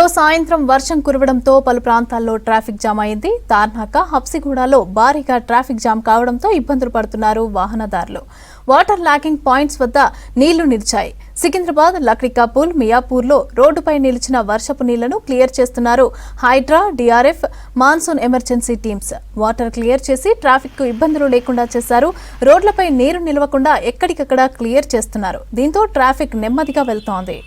హైదరాబాద్లో సాయంత్రం వర్షం కురవడంతో పలు ప్రాంతాల్లో ట్రాఫిక్ జామ్ అయింది. తార్నాక, హబ్సిగూడలో భారీగా ట్రాఫిక్ జామ్ కావడంతో ఇబ్బందులు పడుతున్నారు వాహనదారులు. వాటర్ లాకింగ్ పాయింట్స్ వద్ద నీళ్లు నిలిచాయి. సికింద్రాబాద్, లక్డికాపూల్, మియాపూర్లో రోడ్డుపై నిలిచిన వర్షపు నీళ్లను క్లియర్ చేస్తున్నారు Hydraa, DRF, monsoon emergency teams. Water clear చేసి ట్రాఫిక్ కు ఇబ్బందులు లేకుండా చేశారు. రోడ్లపై నీరు నిలవకుండా ఎక్కడికక్కడ క్లియర్ చేస్తున్నారు. దీంతో ట్రాఫిక్ నెమ్మదిగా వెళ్తోంది.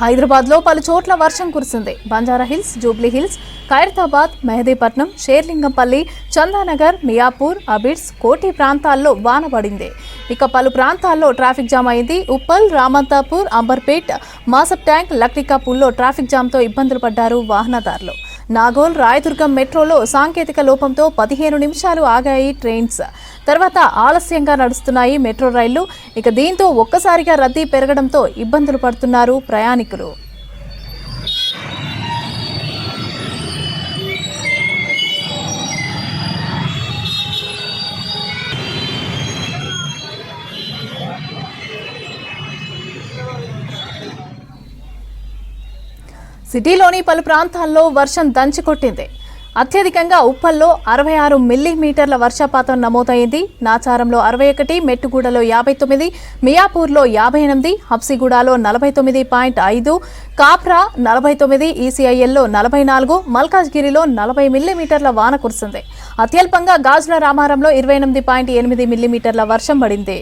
హైదరాబాద్లో పలు చోట్ల వర్షం కురిసింది. బంజారాహిల్స్, జూబ్లీహిల్స్, ఖైరతాబాద్, మెహదీపట్నం, షేర్లింగంపల్లి, చందానగర్, మియాపూర్, అబిడ్స్, కోటి ప్రాంతాల్లో వాన పడింది. ఇక పలు ప్రాంతాల్లో ట్రాఫిక్ జామ్ అయింది. ఉప్పల్, రామంతాపూర్, అంబర్పేట్, మాసబ్ ట్యాంక్, లక్డికాపూల్లో ట్రాఫిక్ జామ్తో ఇబ్బందులు పడ్డారు వాహనదారులు. నాగోల్, రాయదుర్గం మెట్రోలో సాంకేతిక లోపంతో 15 నిమిషాలు ఆగాయి ట్రైన్స్. తర్వాత ఆలస్యంగా నడుస్తున్నాయి మెట్రో రైళ్లు. ఇక దీంతో ఒక్కసారిగా రద్దీ పెరగడంతో ఇబ్బందులు పడుతున్నారు ప్రయాణికులు. సిటీలోని పలు ప్రాంతాల్లో వర్షం దంచికొట్టింది. అత్యధికంగా ఉప్పల్లో 66 మిల్లీమీటర్ల వర్షపాతం నమోదైంది. నాచారంలో 61, మెట్టుగూడలో 59, మియాపూర్లో 58, హబ్సిగూడలో 49.5, కాప్రా 49, ఈసీఐఎల్లో 44, మల్కాజ్గిరిలో 40 మిల్లీమీటర్ల వాన కురిసింది. అత్యల్పంగా గాజుల రామారంలో 28.8 మిల్లీమీటర్ల వర్షం పడింది.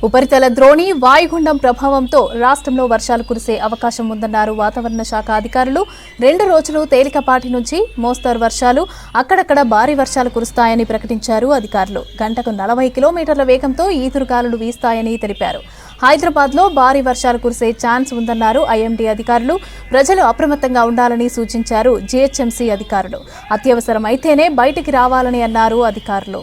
ఉపరితల ద్రోణి, వాయుగుండం ప్రభావంతో రాష్ట్రంలో వర్షాలు కురిసే అవకాశం ఉందన్నారు వాతావరణ శాఖ అధికారులు. 2 రోజులు తేలికపాటి నుంచి మోస్తరు వర్షాలు, అక్కడక్కడ భారీ వర్షాలు కురుస్తాయని ప్రకటించారు అధికారులు. గంటకు 40 కిలోమీటర్ల వేగంతో ఈదురుగాలులు వీస్తాయని తెలిపారు. హైదరాబాద్లో భారీ వర్షాలు కురిసే ఛాన్స్ ఉందన్నారు ఐఎండీ అధికారులు. ప్రజలు అప్రమత్తంగా ఉండాలని సూచించారు జీహెచ్ఎంసీ అధికారులు. అత్యవసరమైతేనే బయటికి రావాలని అన్నారు అధికారులు.